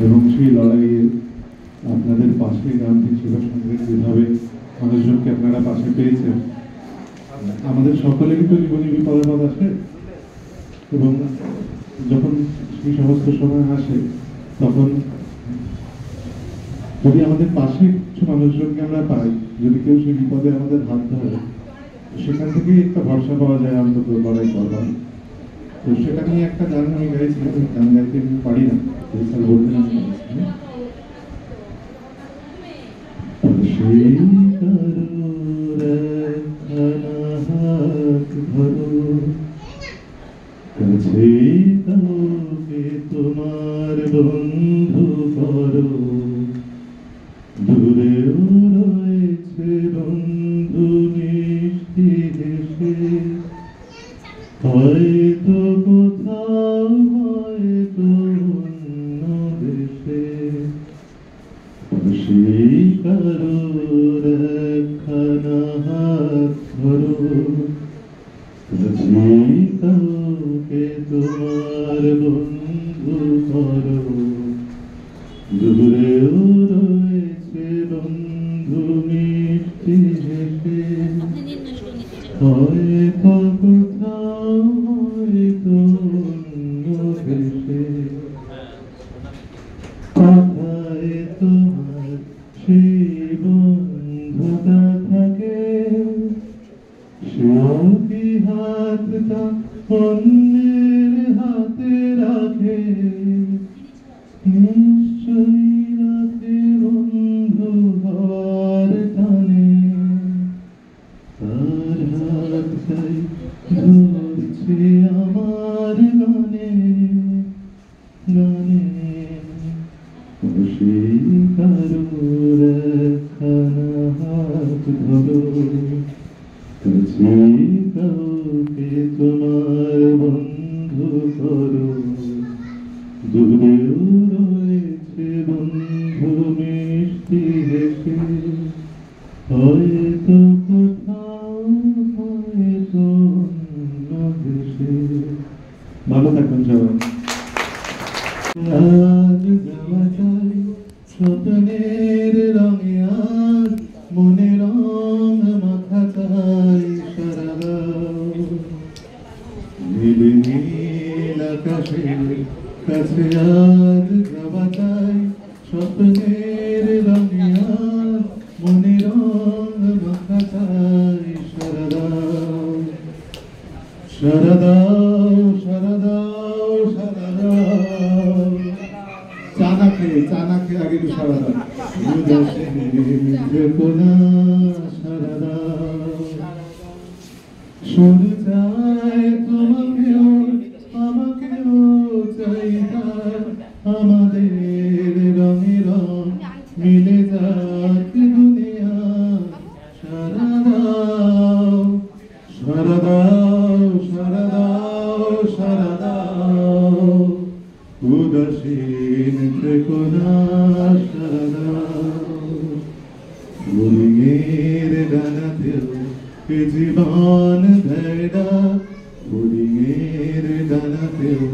এবং সেই লড়াইয়ে আপনাদের পাশে গান্ধী সেবা সংগ্রামে যেভাবে মানুষজনকে আপনারা পাশে পেয়েছেন, আমাদের সকলেরই তো জীবনে বিপদ আসে এবং যখন সেই সমস্ত সময় আসে তখন যদি আমাদের পাশে কিছু মানুষজনকে আমরা পাই, যদি কেউ সেই বিপদে আমাদের হাত ধরে, সেখান থেকেই একটা ভরসা পাওয়া যায় অন্তত লড়াই করবার। তো সেটা নিয়ে একটা গান আমি গাইছিলাম, গান গাইতে আমি পারি না, স্যার বলতেন আমি তোমার বন্ধু করো, দূরে রয়েছে বন্ধু মিষ্টি হেসে, হয়তো কোথাও হয়তো অন্য দেশে, সেই কারোর একখানা হাত ধরো, কাউকে তোমার বন্ধু করো, দূরেও রয়েছে বন্ধু মিষ্টি হেসে, হয়তো কোথাও হয়তো অন্য দেশে, কথায় তোমার সেই বন্ধুটা থাকে, সেও কি হাতটা অন্যের হাতে রাখে, নিশ্চয়ই রাতে বন্ধু হওয়ার টানে, তার হাতটাই ধরছে আমার গানে গানে, সেই কারোর একখানা হাত ধরো, কাউকে তোমার বন্ধু করো, দূরেও রয়েছে বন্ধু মিষ্টি হেসে, হয়তো কোথাও হয়তো অন্য দেশে। ভালো থাকবেন সবাই। আজ যাওয়া চাই স্বপ্নের রঙে, আজ মনে রং মাখা চাই সারা গাও, নীল নীল আকাশের কাছে আজ যাওয়া চাই স্বপ্নের রঙে, আজ মনে রং মাখা চাই সারা দাও, সারা দাও সারা দাও সারা দাও, চানাকে আগে একটু সারা দাও, সারা দাও, শুনে চাই তোমাকেও আমাকেও চাই, আমাদের রঙে রং মিলে যাক দুনিয়া, সারা দাও সারা দাও সারা দাও সারা দাও, উদাসীন থেকো না সারা দাও, ফুলের ডানাতেও এ জীবন দেয় ডাক, ফুলের ডানাতেও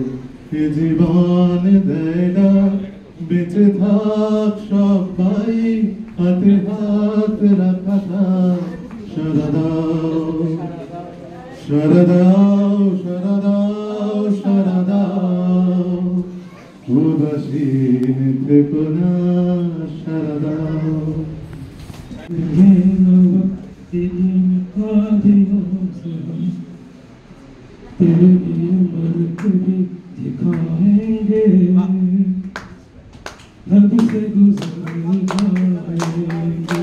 এ জীবন দেয় ডাক, বেঁচে থাক সবাই হাতে হাত রাখা থাক, সারা দাও সারা দাও সারা দাও সারা দাও, উদাসীন থেকো না সারা দাও। तेरे लिए मर के भी दिखाएंगे, हद से गुजर जाएंगे,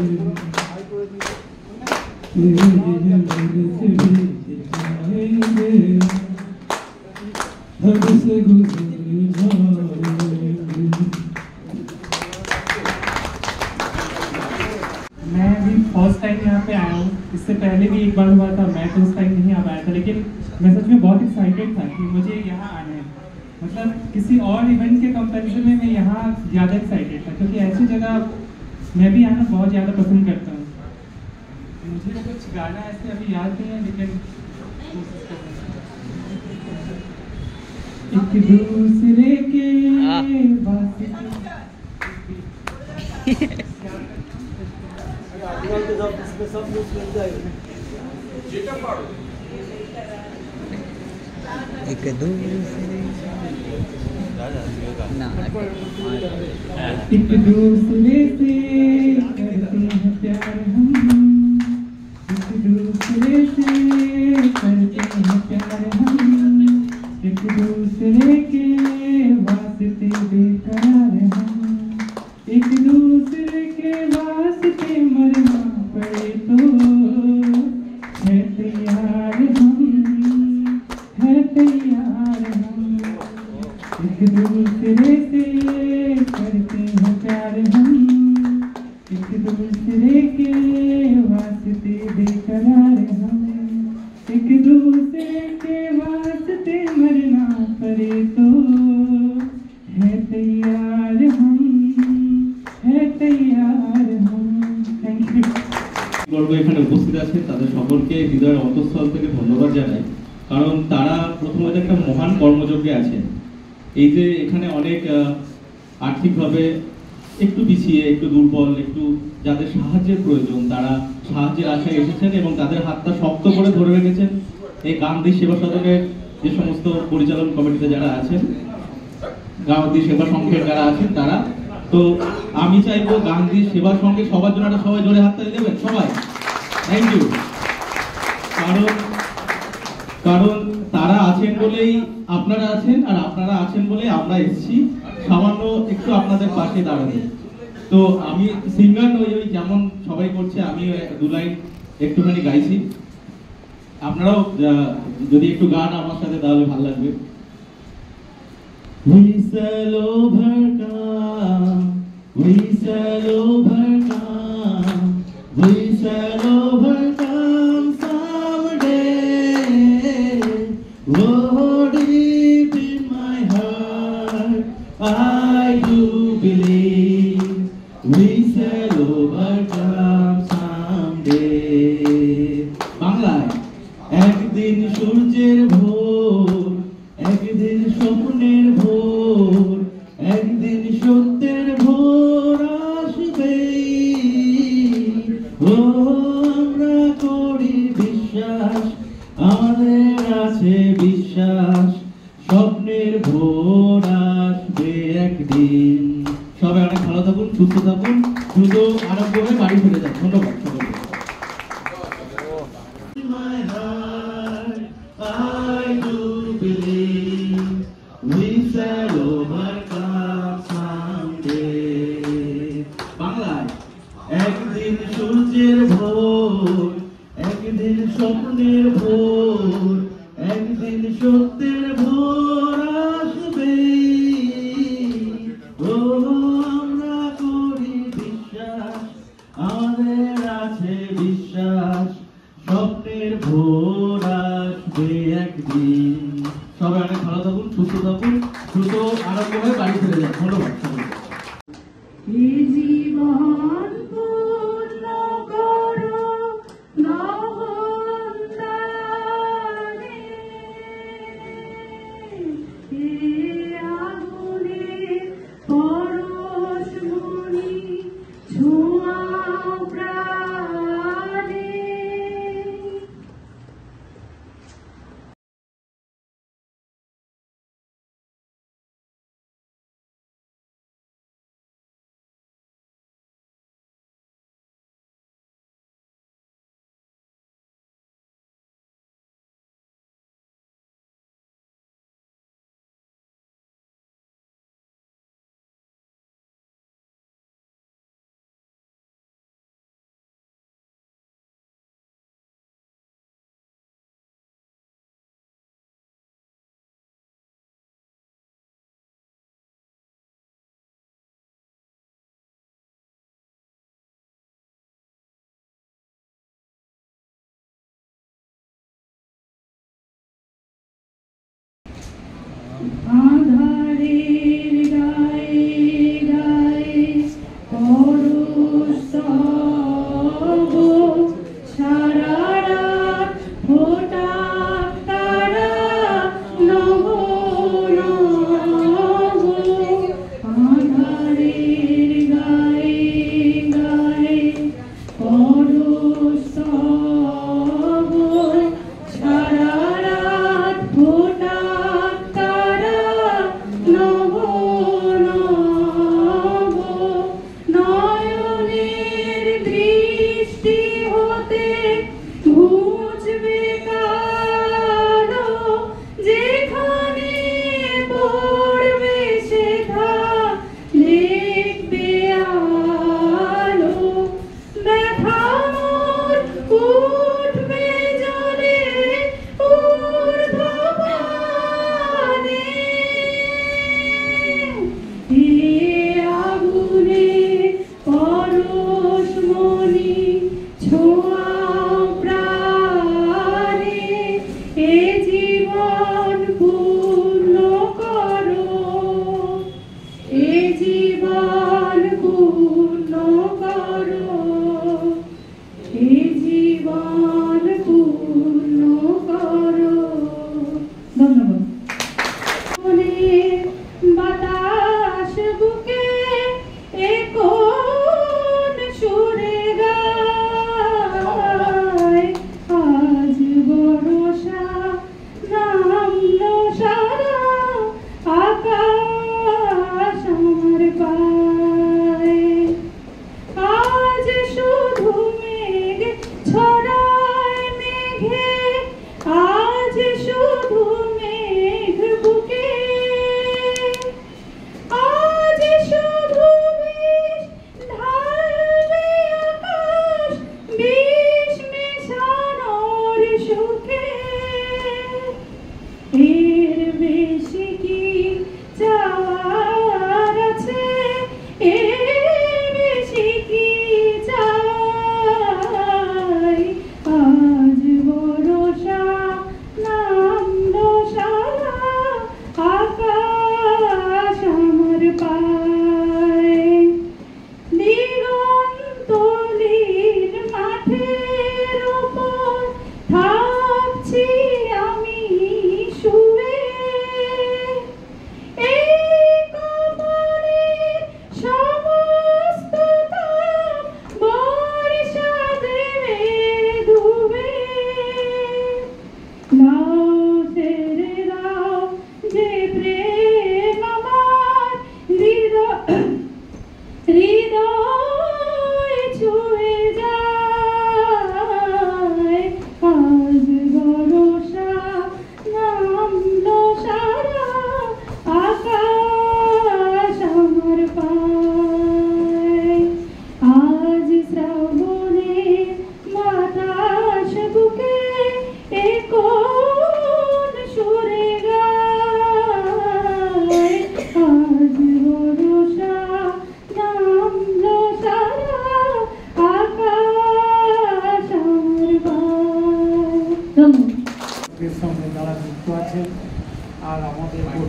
तेरे लिए मर के भी दिखाएंगे, हद से गुजर जाएंगे। मैं भी फर्स्ट टाइम यहाँ पे आया हूँ, इससे पहले भी एक बार हुआ था, मैं तो उस टाइम नहीं आ पाया था, लेकिन मैं सच में बहुत एक्साइटेड था कि मुझे यहाँ आना है। मतलब किसी और इवेंट के कंपैरिजन में मैं यहाँ ज़्यादा एक्साइटेड था, क्योंकि ऐसी जगह मैं भी आना बहुत ज़्यादा पसंद करता हूँ। मुझे कुछ गाना ऐसे अभी याद नहीं है, लेकिन एक दूसरे के एक दूसरे ना एक दूसरे से करते हैं प्यार हम, एक दूसरे से करते हैं प्यार हम, एक दूसरे के वास्ते बेकरार हम, एक दूसरे के वास्ते मरना पड़े तो है तैयार हम, है तैयार हम, एक दूसरे से करते हैं प्यार हम, एक दूसरे के वास्ते बेकरार हम, एक दूसरे के वास्ते मरना पड़े तो है तैयार हम, है तैयार हम। Thank you. বর্গ এখানে উপস্থিত আছে তাদের সকলকে হৃদয়ের অন্তঃস্থল থেকে ধন্যবাদ জানাই, কারণ তারা প্রথমত একটা মহান কর্মযজ্ঞে আছে। এই যে এখানে অনেক আর্থিকভাবে একটু পিছিয়ে, একটু দুর্বল, একটু যাদের সাহায্যের প্রয়োজন, তারা সাহায্যের আশায় এসেছেন এবং তাদের হাতটা শক্ত করে ধরে রেখেছেন এই গান্ধী সেবা সদনের যে সমস্ত পরিচালন কমিটিতে যারা আছেন, গান্ধী সেবা সংঘের যারা আছেন তারা। তো আমি চাইবো গান্ধী সেবা সংঘে সবার জন্য একটা সবাই জোরে হাততালি দেবেন সবাই। Thank you. কারণ তারা আছেন বলেই আপনারা আছেন, আর আপনারা আছেন বলেই আমরা এসেছি সামান্য একটু আপনাদের পাশে দাঁড়াতে। তো আমি সিঙ্গার নই, ওই যেমন সবাই করছে আমি দু লাইন একটুখানি গাইছি, আপনারাও যদি একটু গান আমার সাথে তাহলে ভালো লাগবে। We shall overcome, we shall overcome, we shall overcome someday. Oh, deep in my heart, I do believe we shall overcome someday. বাংলায় একদিন সূর্যের ভোর, একদিন স্বপ্নের ভোর, একদিন সত্যের ভোর আসবে। ও আমরা করি বিশ্বাস, আমাদের আছে বিশ্বাস, স্বপ্নের ভোর আসবে একদিন। সবাই অনেক ভালো থাকুন, সুস্থ থাকুন, দ্রুত আরোগ্য হয়ে বাড়ি ফিরে যান। ধন্যবাদ সকলকে। My heart, I do believe we shall overcome someday. বাংলায় একদিন সূর্যের ভোর, একদিন স্বপ্নের ভোর, একদিন সত্যের ভোর আসবে। ও আমরা করি বিশ্বাস, আমাদের আছে বিশ্বাস, স্বপ্নের ভোর আসবে একদিন। সবাই অনেক ভালো থাকুন, সুস্থ থাকুন, দ্রুত আরোগ্য হয়ে বাড়ি ফিরে যান। ধন্যবাদ সকলকে। এই জীবন পূর্ণ করো লবণ দানে, এই আগুনে পরশমণি ছোঁয়াও প্রাণে। আধারের গায়ে গায়ে পরস্তব, সারা রাত ফোটা তারা নব নব। আধারের গায়ে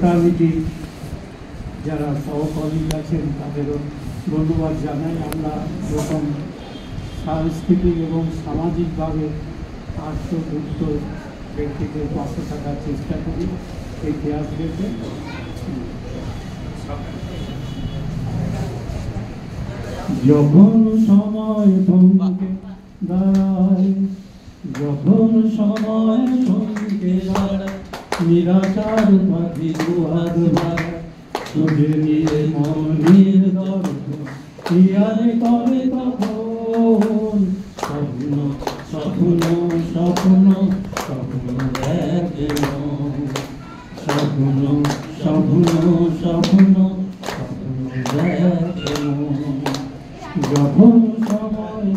ফ্রাটার্নিটি যারা সহকর্মী আছেন তাদেরও ধন্যবাদ জানাই। আমরা এরকম সাংস্কৃতিক এবং সামাজিকভাবে আত্মযুক্ত ব্যক্তিদের পাশে থাকার চেষ্টা করি ইতিহাস দেখে। যখন সময় থমকে দাঁড়ায়, যখন সময় থমকে দাঁড়ায়, নিরাচার পাখি দুয়ার বাড়ায়, তুঝে নিয়ে মনের দর্শন ইয়ারে করে তখন স্বপ্ন স্বপ্ন স্বপ্ন স্বপ্ন দেখে মন, স্বপ্ন স্বপ্ন স্বপ্ন স্বপ্ন দেখে মন। যখন সময়